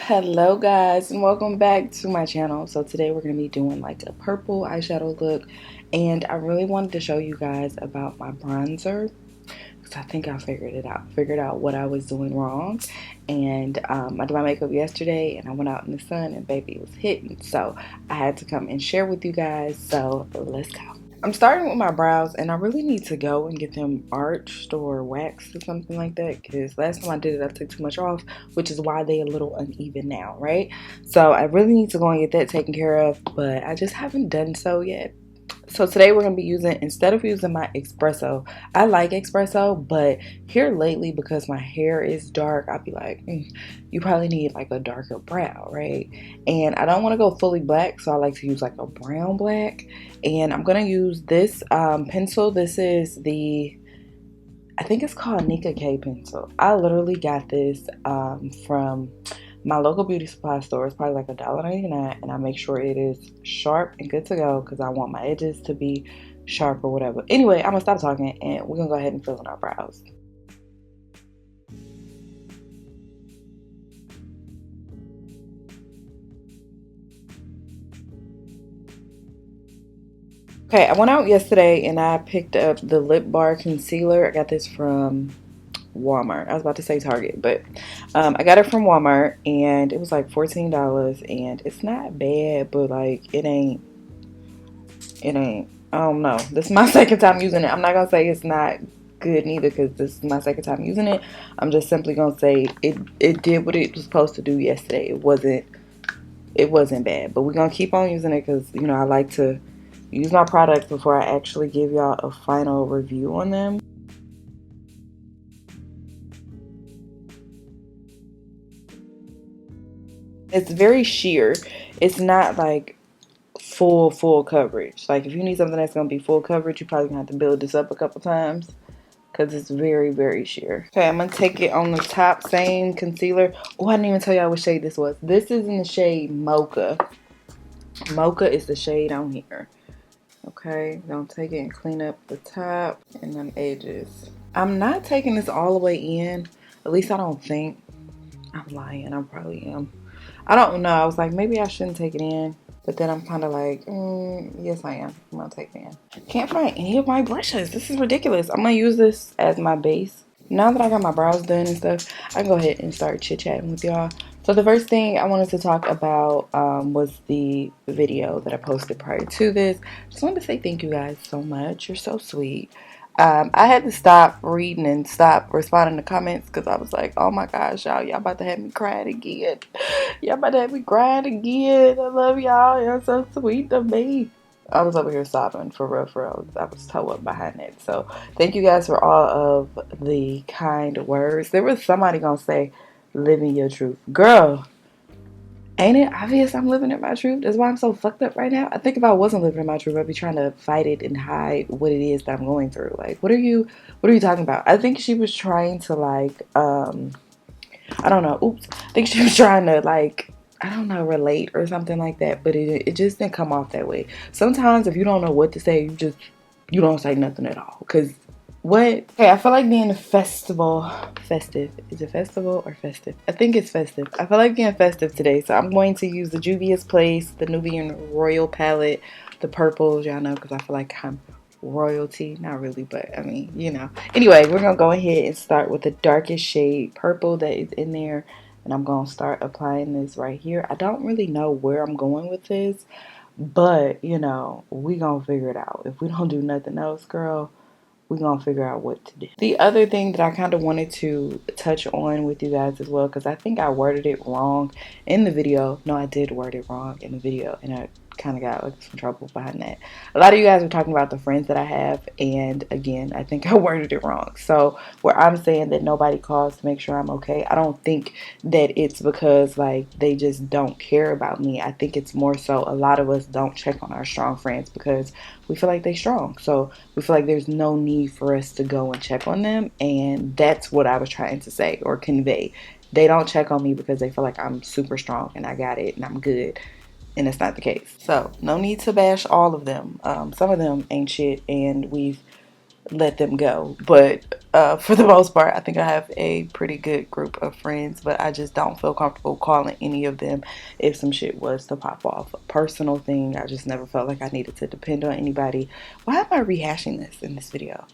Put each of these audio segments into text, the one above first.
Hello guys and welcome back to my channel. So today we're going to be doing like a purple eyeshadow look, and I really wanted to show you guys about my bronzer because I think I figured out what I was doing wrong. And I did my makeup yesterday and I went out in the sun and baby, it was hitting, so I had to come and share with you guys. So let's go. I'm starting with my brows, and I really need to go and get them arched or waxed or something like that, because last time I did it I took too much off, which is why they a little uneven now, right? So I really need to go and get that taken care of, but I just haven't done so yet. So today we're going to be using, instead of using my espresso, I like espresso, but here lately, because my hair is dark, I'll be like, you probably need like a darker brow, right? And I don't want to go fully black, so I like to use like a brown black. And I'm going to use this pencil. This is the, I think it's called Nika K pencil. I literally got this from my local beauty supply store. Is probably like $1.99, and I make sure it is sharp and good to go because I want my edges to be sharp or whatever. Anyway, I'm gonna stop talking and we're gonna go ahead and fill in our brows. Okay, I went out yesterday and I picked up the lip bar concealer. I got this from Walmart. I was about to say Target, but I got it from Walmart and it was like $14, and it's not bad, but like it ain't I don't know. This is my second time using it. I'm not gonna say it's not good neither, because this is my second time using it. I'm just simply gonna say it did what it was supposed to do yesterday. It wasn't bad, but we're gonna keep on using it because, you know, I like to use my products before I actually give y'all a final review on them. It's very sheer. It's not like full coverage. Like if you need something that's gonna be full coverage, you probably gonna have to build this up a couple times because it's very sheer. Okay, I'm gonna take it on the top, same concealer. Oh, I didn't even tell y'all what shade this was. This is in the shade Mocha. Mocha is the shade on here. Okay, gonna take it and clean up the top and them edges. I'm not taking this all the way in. At least I don't think. I'm lying. I probably am. I don't know. I was like, maybe I shouldn't take it in. But then I'm kind of like, yes, I am. I'm going to take it in. Can't find any of my brushes. This is ridiculous. I'm going to use this as my base. Now that I got my brows done and stuff, I can go ahead and start chit-chatting with y'all. So the first thing I wanted to talk about was the video that I posted prior to this. Just wanted to say thank you guys so much. You're so sweet. I had to stop reading and stop responding to comments because I was like, oh my gosh, y'all about to have me crying again. Y'all about to have me crying again. I love y'all. You're so sweet to me. I was over here sobbing for real, for real. I was toe up behind it. So thank you guys for all of the kind words. There was somebody gonna say, living your truth. Girl, ain't it obvious I'm living in my truth? That's why I'm so fucked up right now. I think if I wasn't living in my truth, I'd be trying to fight it and hide what it is that I'm going through. Like, what are you talking about? I think she was trying to like, I don't know. Oops. I think she was trying to like, I don't know, relate or something like that. But it just didn't come off that way. Sometimes if you don't know what to say, you don't say nothing at all. Because what? Okay, I feel like being festive. Is it festival or festive? I think it's festive. I feel like being festive today. So I'm going to use the Juvia's Place, the Nubian Royal palette, the purples, y'all know, because I feel like I'm royalty. Not really, but I mean, you know. Anyway, we're going to go ahead and start with the darkest shade purple that is in there. And I'm going to start applying this right here. I don't really know where I'm going with this, but, you know, we going to figure it out. If we don't do nothing else, girl, we're going to figure out what to do. The other thing that I kind of wanted to touch on with you guys as well, because I think I worded it wrong in the video. No, I did word it wrong in the video, and I kind of got like some trouble behind that. A lot of you guys were talking about the friends that I have, and again, I think I worded it wrong. So where I'm saying that nobody calls to make sure I'm okay, I don't think that it's because like they just don't care about me. I think it's more so a lot of us don't check on our strong friends because we feel like they're strong. So we feel like there's no need for us to go and check on them, and that's what I was trying to say or convey. They don't check on me because they feel like I'm super strong and I got it and I'm good. And it's not the case. So no need to bash all of them. Some of them ain't shit, and we've let them go. But for the most part, I think I have a pretty good group of friends, but I just don't feel comfortable calling any of them if some shit was to pop off. A personal thing, I just never felt like I needed to depend on anybody. Why am I rehashing this in this video?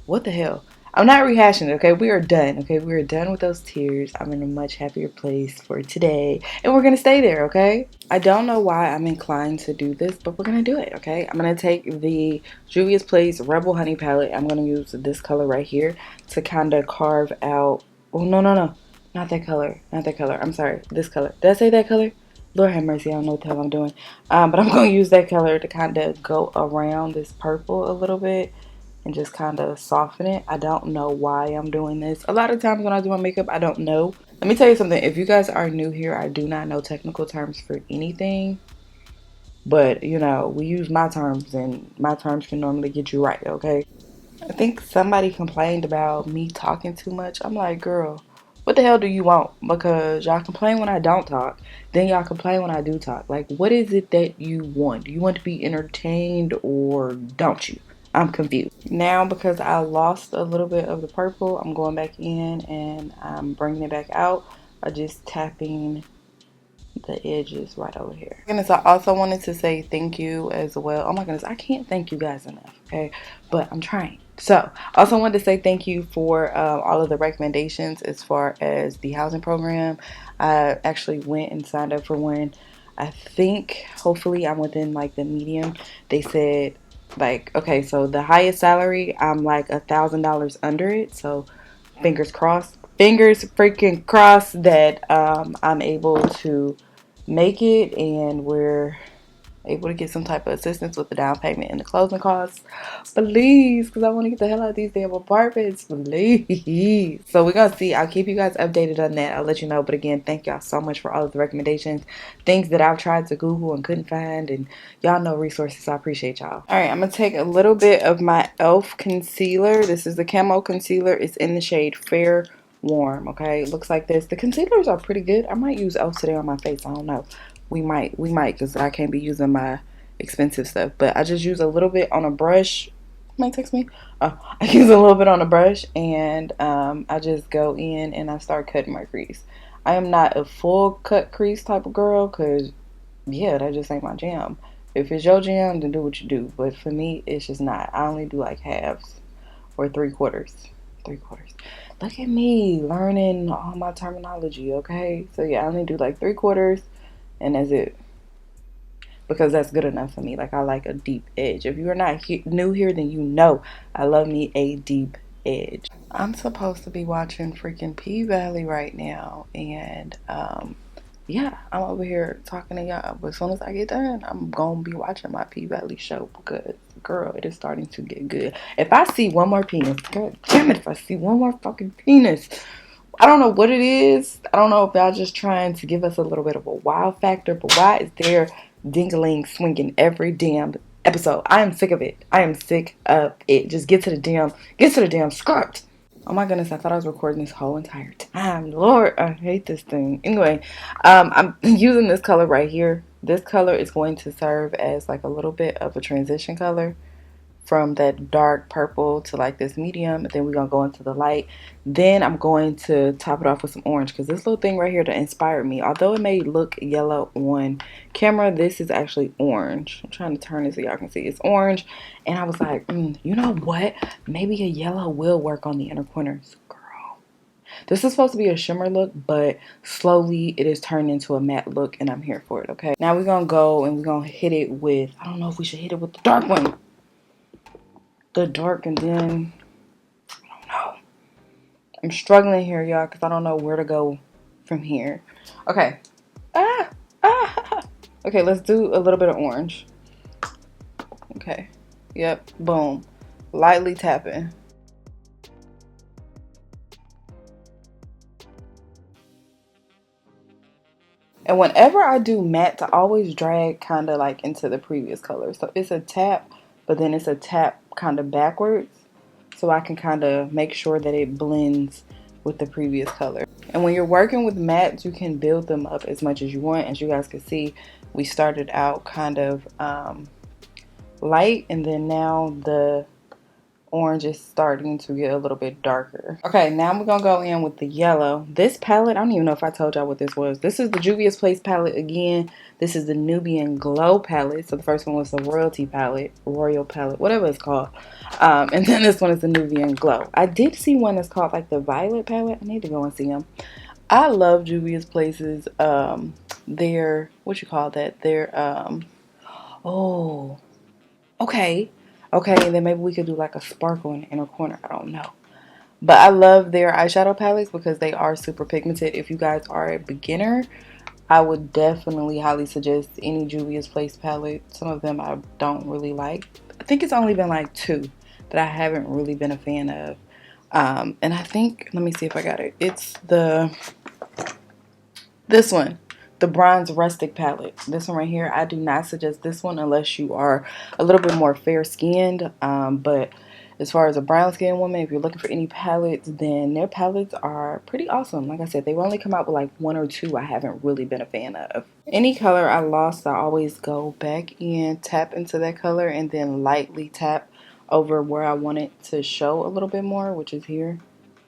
What the hell? I'm not rehashing it, okay? We are done, okay? We are done with those tears. I'm in a much happier place for today, and we're gonna stay there, okay? I don't know why I'm inclined to do this, but we're gonna do it, okay? I'm gonna take the Juvia's Place Rebel Honey palette. I'm gonna use this color right here to kind of carve out. Oh, no, no, no. Not that color. Not that color. I'm sorry. This color. Did I say that color? Lord have mercy. I don't know what the hell I'm doing. But I'm gonna use that color to kind of go around this purple a little bit and just kind of soften it. I don't know why I'm doing this. A lot of times when I do my makeup, I don't know. Let me tell you something. If you guys are new here, I do not know technical terms for anything. But, you know, we use my terms, and my terms can normally get you right, okay? I think somebody complained about me talking too much. I'm like, girl, what the hell do you want? Because y'all complain when I don't talk. Then y'all complain when I do talk. Like, what is it that you want? Do you want to be entertained or don't you? I'm confused. Now, because I lost a little bit of the purple, I'm going back in and I'm bringing it back out by just tapping the edges right over here. Goodness, I also wanted to say thank you as well. Oh my goodness, I can't thank you guys enough, okay? But I'm trying. So, also wanted to say thank you for all of the recommendations as far as the housing program. I actually went and signed up for one. I think, hopefully, I'm within like the medium. They said, like, okay, so the highest salary, I'm like $1,000 under it. So, fingers crossed. Fingers freaking crossed that I'm able to make it and we're able to get some type of assistance with the down payment and the closing costs. Please, because I want to get the hell out of these damn apartments. Please. So we're going to see. I'll keep you guys updated on that. I'll let you know. But again, thank y'all so much for all of the recommendations. Things that I've tried to Google and couldn't find. And y'all know resources. I appreciate y'all. All right, I'm going to take a little bit of my e.l.f. concealer. This is the camo concealer. It's in the shade Fair Warm, okay? It looks like this. The concealers are pretty good. I might use e.l.f. today on my face. I don't know. We might, because I can't be using my expensive stuff. But I just use a little bit on a brush. Might text me. Oh, I use a little bit on a brush, and I just go in and I start cutting my crease. I am not a full cut crease type of girl, because, yeah, that just ain't my jam. If it's your jam, then do what you do. But for me, it's just not. I only do like halves or 3/4. 3/4. Look at me learning all my terminology, okay? So, yeah, I only do like 3/4. And that's it, because that's good enough for me. Like, I like a deep edge. If you're not new here, then you know I love me a deep edge. I'm supposed to be watching freaking P-Valley right now, and yeah, I'm over here talking to y'all, but as soon as I get done, I'm gonna be watching my P-Valley show, because girl, it is starting to get good. If I see one more penis, god damn it, if I see one more fucking penis, I don't know what it is. I don't know if y'all just trying to give us a little bit of a wow factor, but why is there dingling swinging every damn episode? I am sick of it. I am sick of it. Just get to the damn script. Oh my goodness, I thought I was recording this whole entire time. Lord, I hate this thing. Anyway, I'm using this color right here. This color is going to serve as like a little bit of a transition color from that dark purple to like this medium, and then we're gonna go into the light. Then I'm going to top it off with some orange, because this little thing right here that inspired me, although it may look yellow on camera, this is actually orange. I'm trying to turn it so y'all can see it's orange, and I was like, you know what, maybe a yellow will work on the inner corners. Girl, this is supposed to be a shimmer look, but slowly it is turned into a matte look, and I'm here for it. Okay, now we're gonna go and we're gonna hit it with, I don't know if we should hit it with the dark one, and then I don't know. I'm struggling here, y'all, because I don't know where to go from here. Okay. Okay, let's do a little bit of orange. Okay. Yep. Boom. Lightly tapping. And whenever I do matte, I always drag kind of like into the previous color. So it's a tap, but then it's a tap kind of backwards, so I can kind of make sure that it blends with the previous color. And when you're working with mattes, you can build them up as much as you want. As you guys can see, we started out kind of light, and then now the orange is starting to get a little bit darker. Okay, now we're gonna go in with the yellow. This palette, I don't even know if I told y'all what this was. This is the Juvia's Place palette again. This is the Nubian Glow palette. So the first one was the Royal palette, whatever it's called. And then this one is the Nubian Glow. I did see one that's called like the Violet palette. I need to go and see them. I love Juvia's Place's their, what you call that? Their oh, okay. Okay, and then maybe we could do like a sparkle in the inner corner. I don't know. But I love their eyeshadow palettes because they are super pigmented. If you guys are a beginner, I would definitely highly suggest any Juvia's Place palette. Some of them I don't really like. I think it's only been like 2 that I haven't really been a fan of. And I think, let me see if I got it. It's this one, the Bronze Rustic palette. This one right here, I do not suggest this one unless you are a little bit more fair skinned. But as far as a brown skinned woman, if you're looking for any palettes, then their palettes are pretty awesome. Like I said, they've only come out with like 1 or 2 I haven't really been a fan of. Any color I lost, I always go back in, tap into that color, and then lightly tap over where I want it to show a little bit more, which is here.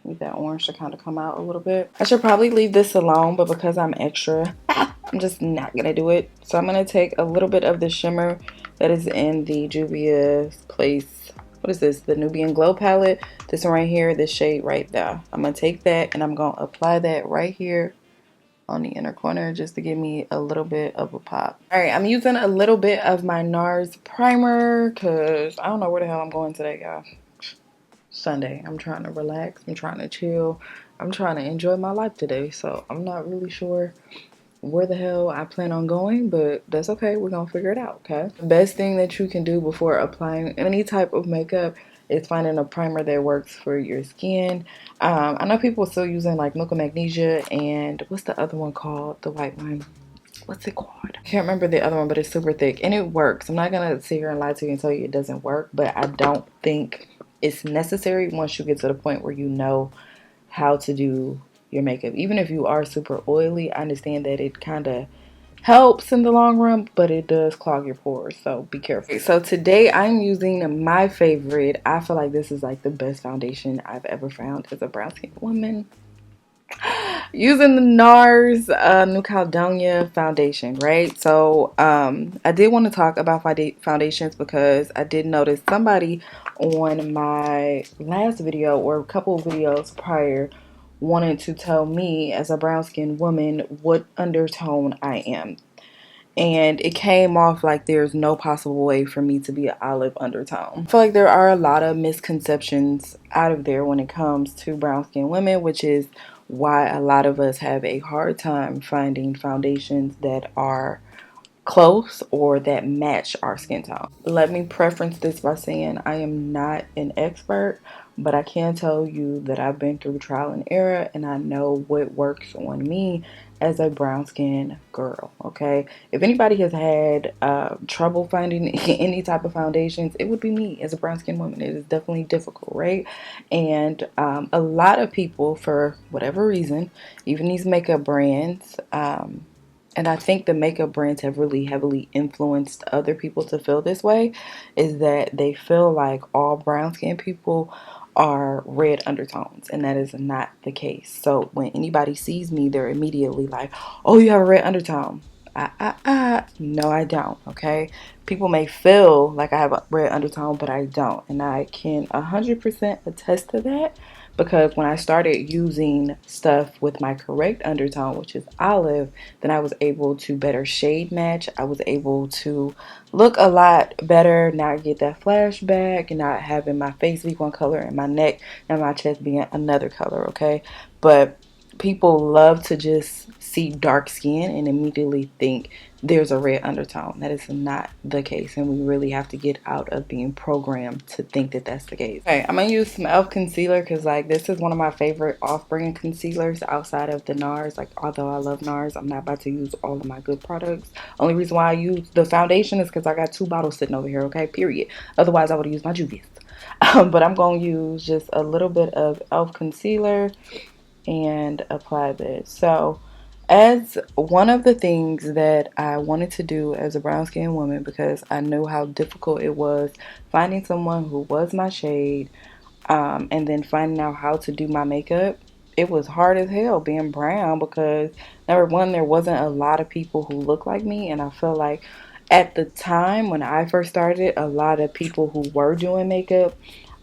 Need that orange to kind of come out a little bit. I should probably leave this alone, but because I'm extra, I'm just not gonna do it. So I'm gonna take a little bit of the shimmer that is in the Juvia's Place. What is this? The Nubian Glow palette. This one right here, this shade right there. I'm gonna take that and I'm gonna apply that right here on the inner corner just to give me a little bit of a pop. All right, I'm using a little bit of my NARS primer because I don't know where the hell I'm going today, y'all. Sunday. I'm trying to relax. I'm trying to chill. I'm trying to enjoy my life today. So I'm not really sure where the hell I plan on going, but that's okay. We're gonna figure it out, okay? The best thing that you can do before applying any type of makeup is finding a primer that works for your skin. I know people are still using like Milk and Magnesia and what's the other one called? The white one. What's it called? I can't remember the other one, but it's super thick and it works. I'm not gonna sit here and lie to you and tell you it doesn't work, but I don't think it's necessary once you get to the point where you know how to do your makeup. Even if you are super oily, I understand that it kind of helps in the long run, but it does clog your pores, so be careful. Okay, so today I'm using my favorite. I feel like this is like the best foundation I've ever found as a brown skin woman. Using the NARS New Caledonia foundation, right? So I did want to talk about foundations because I did notice somebody on my last video or a couple of videos prior wanted to tell me as a brown skinned woman what undertone I am. And it came off like there's no possible way for me to be an olive undertone. I feel like there are a lot of misconceptions out of there when it comes to brown skinned women, which is why a lot of us have a hard time finding foundations that are close or that match our skin tone. Let me preference this by saying I am not an expert, but I can tell you that I've been through trial and error and I know what works on me as a brown skin girl, okay? If anybody has had trouble finding any type of foundations, it would be me as a brown skin woman. It is definitely difficult, right? And a lot of people, for whatever reason, even these makeup brands, and I think the makeup brands have really heavily influenced other people to feel this way, is that they feel like all brown skin people are red undertones, and that is not the case. So when anybody sees me, they're immediately like, oh, you have a red undertone. No, I don't, okay? People may feel like I have a red undertone, but I don't. And I can 100% attest to that because when I started using stuff with my correct undertone, which is olive, then I was able to better shade match. I was able to look a lot better, not get that flashback, and not having my face be one color and my neck and my chest being another color, okay? But people love to just see dark skin and immediately think there's a red undertone. That is not the case, and we really have to get out of being programmed to think that that's the case. Okay, I'm gonna use some e.l.f. concealer because like this is one of my favorite off-brand concealers outside of the NARS. Like, although I love NARS, I'm not about to use all of my good products. Only reason why I use the foundation is because I got 2 bottles sitting over here, okay, period. Otherwise I would have used my Juvia's. But I'm gonna use just a little bit of e.l.f. concealer and apply this. So As one of the things that I wanted to do as a brown skinned woman, because I knew how difficult it was finding someone who was my shade, and then finding out how to do my makeup, it was hard as hell being brown because number one, there wasn't a lot of people who looked like me, and I feel like at the time when I first started, a lot of people who were doing makeup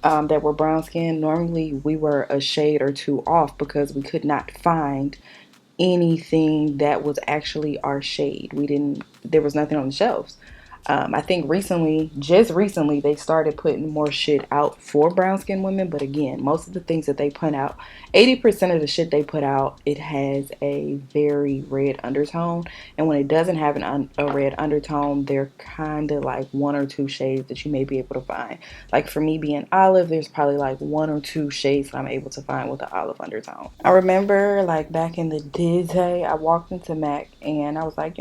that were brown skinned, normally we were a shade or two off because we could not find anything that was actually our shade. There was nothing on the shelves. I think recently, just recently, they started putting more shit out for brown skinned women. But again, most of the things that they put out, 80% of the shit they put out, it has a very red undertone. And when it doesn't have a red undertone, they're kind of like one or two shades that you may be able to find. Like for me being olive, there's probably like one or two shades that I'm able to find with an olive undertone. I remember like back in the day, I walked into MAC and I was like,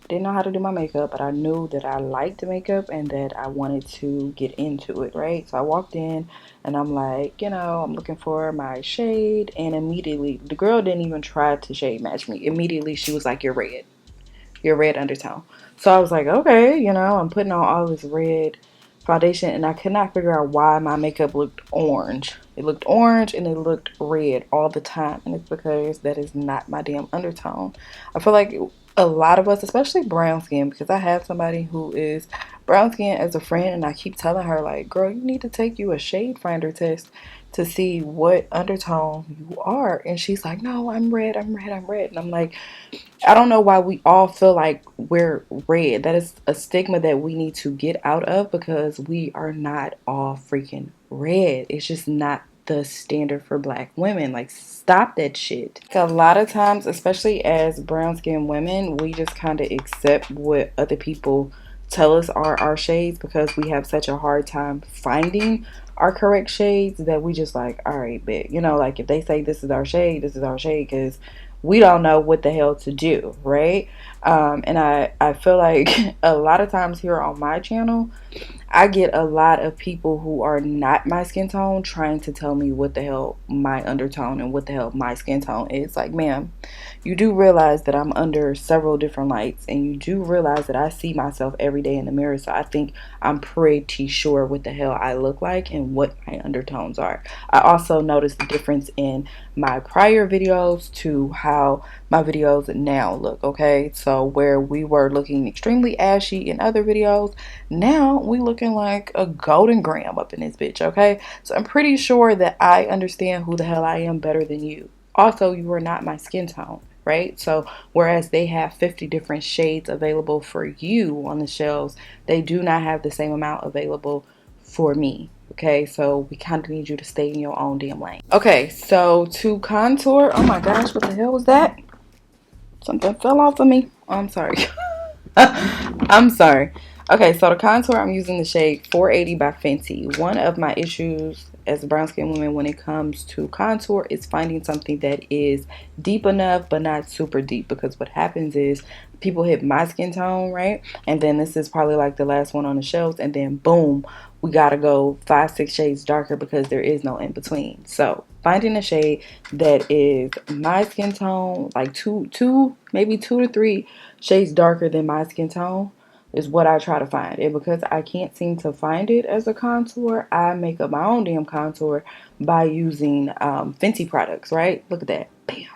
didn't know how to do my makeup, but I knew that I liked makeup and that I wanted to get into it, right? So I walked in and I'm like, I'm looking for my shade. And immediately, the girl didn't even try to shade match me. Immediately, she was like, your red undertone. So I was like, okay, I'm putting on all this red foundation and I could not figure out why my makeup looked orange. It looked orange and it looked red all the time. And it's because that is not my damn undertone. I feel like a lot of us, especially brown skin, because I have somebody who is brown skin as a friend and I keep telling her like, girl, you need to take you a shade finder test to see what undertone you are. And she's like, no, I'm red, I'm red, I'm red. And I'm like, I don't know why we all feel like we're red. That is a stigma that we need to get out of because we are not all freaking red. It's just not the standard for black women. Like, stop that shit. A lot of times, especially as brown skinned women, we just kind of accept what other people tell us are our shades because we have such a hard time finding our correct shades that we just like, all right, bet. Like if they say this is our shade, this is our shade because we don't know what the hell to do, right? And I feel like a lot of times here on my channel, I get a lot of people who are not my skin tone trying to tell me what the hell my undertone and what the hell my skin tone is. Like, ma'am, you do realize that I'm under several different lights and you do realize that I see myself every day in the mirror. So I think I'm pretty sure what the hell I look like and what my undertones are. I also noticed the difference in my prior videos to how my videos now look, okay? So where we were looking extremely ashy in other videos, now we looking like a golden gram up in this bitch, okay? So I'm pretty sure that I understand who the hell I am better than you. Also, you are not my skin tone, right? So whereas they have 50 different shades available for you on the shelves, they do not have the same amount available for me. Okay, so we kind of need you to stay in your own damn lane. Okay, so to contour, oh my gosh, what the hell was that? Something fell off of me. Oh, I'm sorry. I'm sorry. Okay, so the contour, I'm using the shade 480 by Fenty. One of my issues as a brown skin woman when it comes to contour is finding something that is deep enough but not super deep, because what happens is people hit my skin tone, right? And then this is probably like the last one on the shelves, and then boom, we gotta go 5-6 shades darker because there is no in between. So finding a shade that is my skin tone, like maybe 2 to 3 shades darker than my skin tone, is what I try to find. And because I can't seem to find it as a contour, I make up my own damn contour by using Fenty products, right? Look at that. Bam.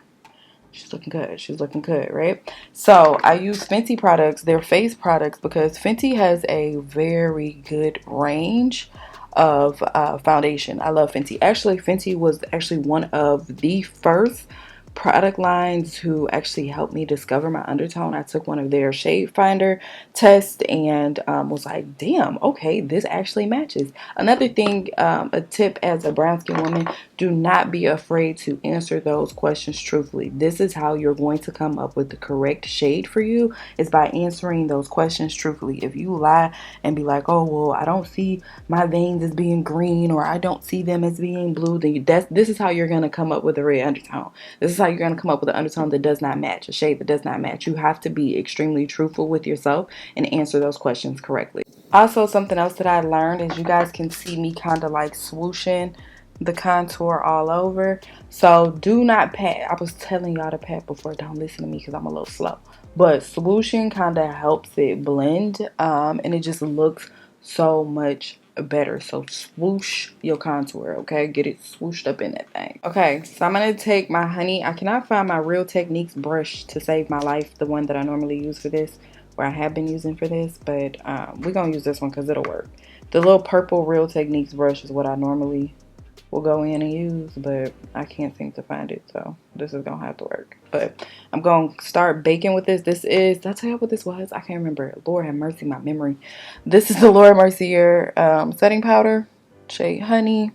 She's looking good. She's looking good, right? So I use Fenty products, they're face products, because Fenty has a very good range of foundation. I love Fenty. Actually, Fenty was actually one of the first product lines who actually helped me discover my undertone. I took one of their shade finder tests and was like, damn, okay, this actually matches. Another thing, a tip as a brown skin woman, do not be afraid to answer those questions truthfully. This is how you're going to come up with the correct shade for you, is by answering those questions truthfully. If you lie and be like, oh, well, I don't see my veins as being green, or I don't see them as being blue, then this is how you're going to come up with a red undertone. This is how you're going to come up with an undertone that does not match, a shade that does not match. You have to be extremely truthful with yourself and answer those questions correctly. Also, something else that I learned is you guys can see me kind of like swooshing the contour all over. So do not pat. I was telling y'all to pat before. Don't listen to me because I'm a little slow. But swooshing kind of helps it blend, and it just looks so much better. So swoosh your contour, okay? Get it swooshed up in that thing. Okay, so I'm gonna take my honey. I cannot find my Real Techniques brush to save my life, the one that I normally use for this, or I have been using for this, but we're gonna use this one because it'll work. The little purple Real Techniques brush is what I normally will go in and use, but I can't seem to find it, so this is gonna have to work. But I'm gonna start baking with this. This is, did I tell you what this was? I can't remember. Lord have mercy, my memory. This is the Laura Mercier setting powder, shade Honey.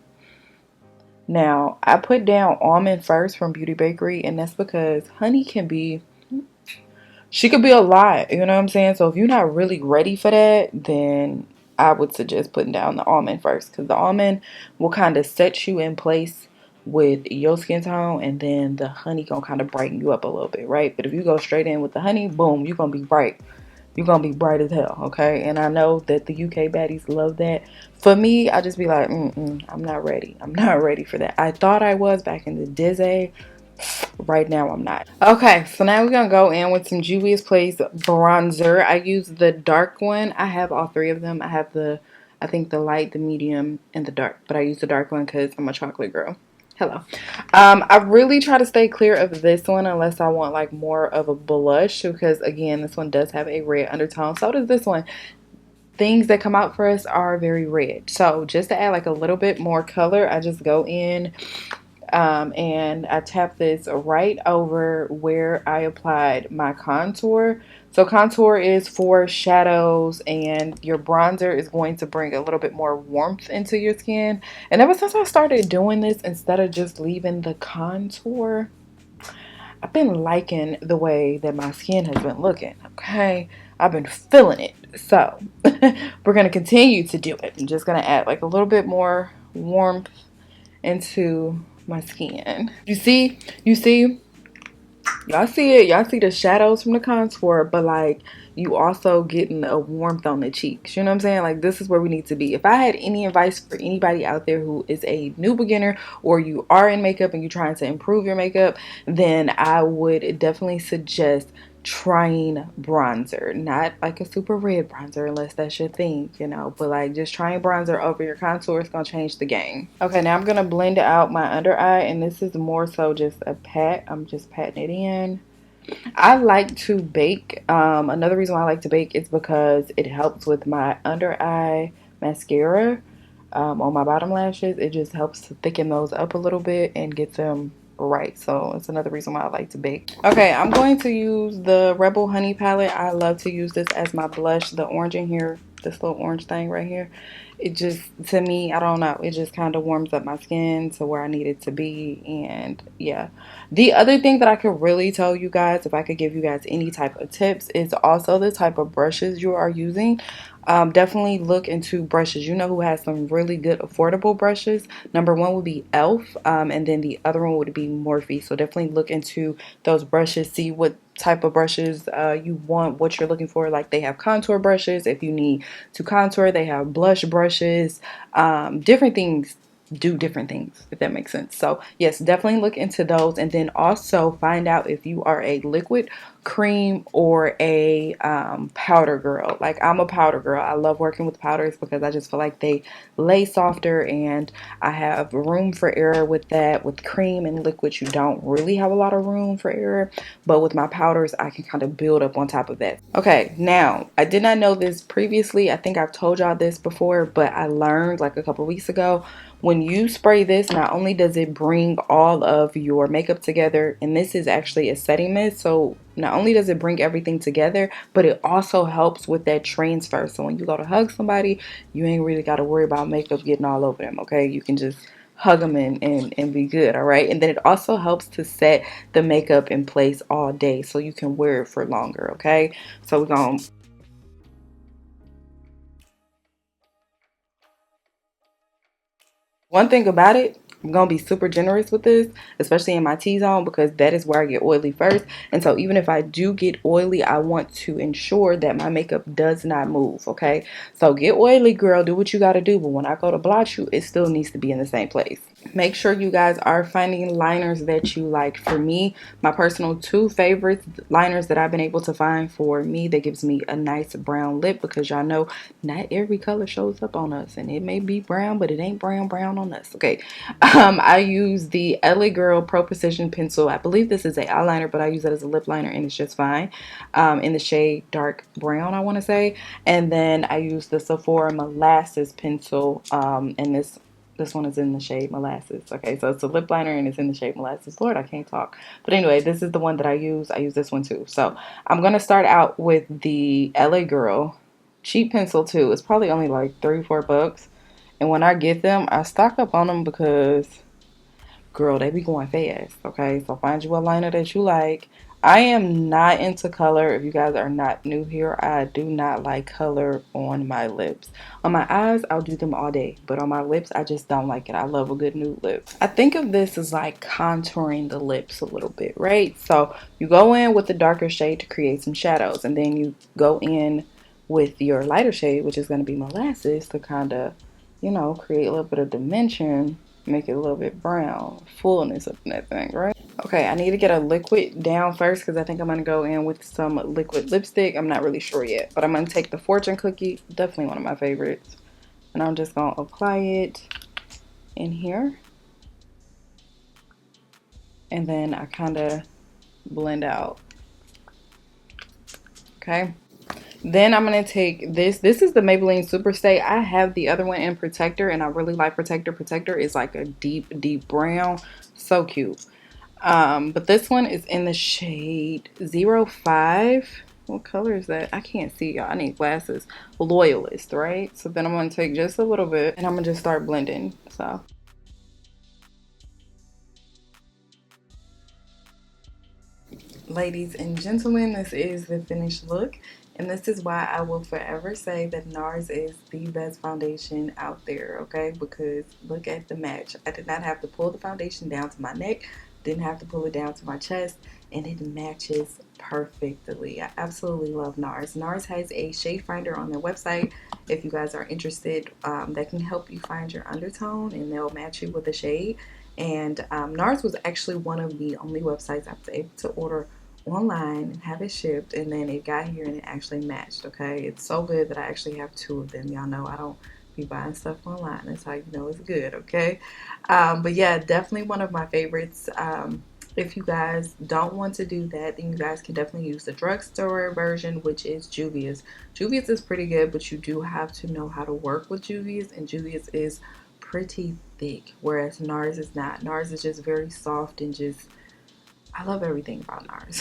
Now I put down almond first from Beauty Bakery, and that's because honey can be, she could be a lot, you know what I'm saying? So if you're not really ready for that, then I would suggest putting down the almond first, because the almond will kind of set you in place with your skin tone, and then the honey gonna kind of brighten you up a little bit, right? But if you go straight in with the honey, boom, you're gonna be bright. You're gonna be bright as hell, okay? And I know that the UK baddies love that. For me, I just be like, I'm not ready. I'm not ready for that. I thought I was back in the Disney. Right now I'm not. Okay, so now we're gonna go in with some Juvia's Place bronzer. I use the dark one. I have all three of them. I have the, I think the light, the medium, and the dark, but I use the dark one because I'm a chocolate girl. Hello. I really try to stay clear of this one unless I want like more of a blush, because again, this one does have a red undertone. So does this one. Things that come out for us are very red. So just to add like a little bit more color, I just go in and I tap this right over where I applied my contour. So contour is for shadows, and your bronzer is going to bring a little bit more warmth into your skin. And ever since I started doing this, instead of just leaving the contour, I've been liking the way that my skin has been looking, okay? I've been feeling it. So we're going to continue to do it. I'm just going to add like a little bit more warmth into my skin. You see, y'all see it, y'all see the shadows from the contour, but like you also getting a warmth on the cheeks, you know what I'm saying? Like this is where we need to be. If I had any advice for anybody out there who is a new beginner, or you are in makeup and you're trying to improve your makeup, then I would definitely suggest trying bronzer. Not like a super red bronzer unless that's your thing, you know, but like just trying bronzer over your contour is gonna change the game. Okay, now I'm gonna blend out my under eye, and this is more so just a pat. I'm just patting it in. I like to bake. Another reason why I like to bake is because it helps with my under eye mascara on my bottom lashes. It just helps to thicken those up a little bit and get them right. So it's another reason why I like to bake. Okay, I'm going to use the Rebel Honey palette. I love to use this as my blush. The orange in here, this little orange thing right here, it just, to me, I don't know, it just kind of warms up my skin to where I need it to be. And yeah, the other thing that I could really tell you guys, if I could give you guys any type of tips, is also the type of brushes you are using. Definitely look into brushes. You know who has some really good affordable brushes? Number one would be e.l.f. And then the other one would be Morphe. So definitely look into those brushes. See what type of brushes you want, what you're looking for. Like they have contour brushes. If you need to contour, they have blush brushes. Different things do different things, if that makes sense. So yes, definitely look into those, and then also find out if you are a liquid, cream, or a powder girl. Like I'm a powder girl. I love working with powders because I just feel like they lay softer, and I have room for error with that. With cream and liquid, you don't really have a lot of room for error, but with my powders I can kind of build up on top of that. Okay, now I did not know this previously. I think I've told y'all this before, but I learned like a couple weeks ago, when you spray this, not only does it bring all of your makeup together, and this is actually a setting mist, so not only does it bring everything together, but it also helps with that transfer. So when you go to hug somebody, you ain't really got to worry about makeup getting all over them, okay? You can just hug them and be good, all right? And then it also helps to set the makeup in place all day so you can wear it for longer, okay? So we're going to, one thing about it, I'm going to be super generous with this, especially in my T-zone, because that is where I get oily first. And so even if I do get oily, I want to ensure that my makeup does not move, okay? So get oily, girl, do what you got to do. But when I go to blotch you, it still needs to be in the same place. Make sure you guys are finding liners that you like. For me, my personal two favorites liners that I've been able to find for me that gives me a nice brown lip, because y'all know not every color shows up on us, and it may be brown, but it ain't brown on us. Okay, I use the LA Girl Pro Precision pencil. I believe this is a eyeliner, but I use it as a lip liner and it's just fine. In the shade dark brown, I want to say. And then I use the Sephora Molasses pencil, and this one is in the shade Molasses. Okay, so it's a lip liner and it's in the shade Molasses. Lord, I can't talk. But anyway, this is the one that I use. I use this one too. So I'm going to start out with the LA Girl cheap pencil too. It's probably only like $3-4. And when I get them, I stock up on them because, girl, they be going fast. Okay, so find you a liner that you like. I am not into color. If you guys are not new here, I do not like color on my lips. On my eyes, I'll do them all day, but on my lips, I just don't like it. I love a good nude lip. I think of this as like contouring the lips a little bit, right? So you go in with the darker shade to create some shadows, and then you go in with your lighter shade, which is going to be Molasses, to kind of, you know, create a little bit of dimension, make it a little bit brown, fullness of that thing, right? Okay, I need to get a liquid down first because I think I'm going to go in with some liquid lipstick. I'm not really sure yet, but I'm going to take the Fortune Cookie, definitely one of my favorites, and I'm just going to apply it in here, and then I kind of blend out. Okay, then I'm going to take this. This is the Maybelline Superstay. I have the other one in Protector, and I really like Protector. Protector is like a deep brown. So cute. But this one is in the shade 05. What color is that? I can't see, y'all. I need glasses. Loyalist, right? So then I'm going to take just a little bit, and I'm going to just start blending. So, ladies and gentlemen, this is the finished look. And this is why I will forever say that NARS is the best foundation out there, okay? Because look at the match. I did not have to pull the foundation down to my neck, didn't have to pull it down to my chest, and it matches perfectly. I absolutely love NARS. NARS has a shade finder on their website if you guys are interested, that can help you find your undertone, and they'll match you with a shade. And NARS was actually one of the only websites I was able to order online and have it shipped, and then it got here and it actually matched. Okay, it's so good that I actually have two of them. Y'all know I don't be buying stuff online. That's how you know it's good. Okay, but yeah, definitely one of my favorites. If you guys don't want to do that, then you guys can definitely use the drugstore version, which is Juvia's. Juvia's is pretty good, but you do have to know how to work with Juvia's, and Juvia's is pretty thick, whereas NARS is not. NARS is just very soft and just, I love everything about NARS.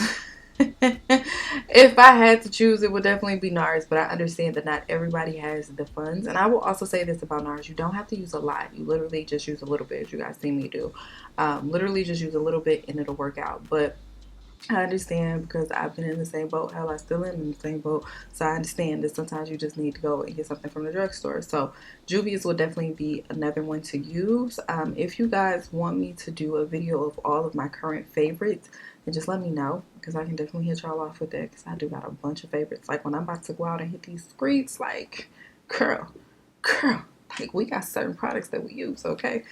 If I had to choose, it would definitely be NARS, but I understand that not everybody has the funds. And I will also say this about NARS: you don't have to use a lot. You literally just use a little bit, as you guys see me do. Literally just use a little bit and it'll work out. But I understand, because I've been in the same boat. Hell, I still am in the same boat. So I understand that sometimes you just need to go and get something from the drugstore. So Juvia's will definitely be another one to use. If you guys want me to do a video of all of my current favorites, then just let me know, because I can definitely hit y'all off with that, because I do got a bunch of favorites. Like when I'm about to go out and hit these streets, like, girl, like we got certain products that we use, okay?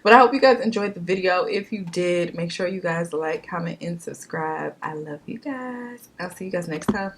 But I hope you guys enjoyed the video. If you did, make sure you guys like, comment, and subscribe. I love you guys. I'll see you guys next time.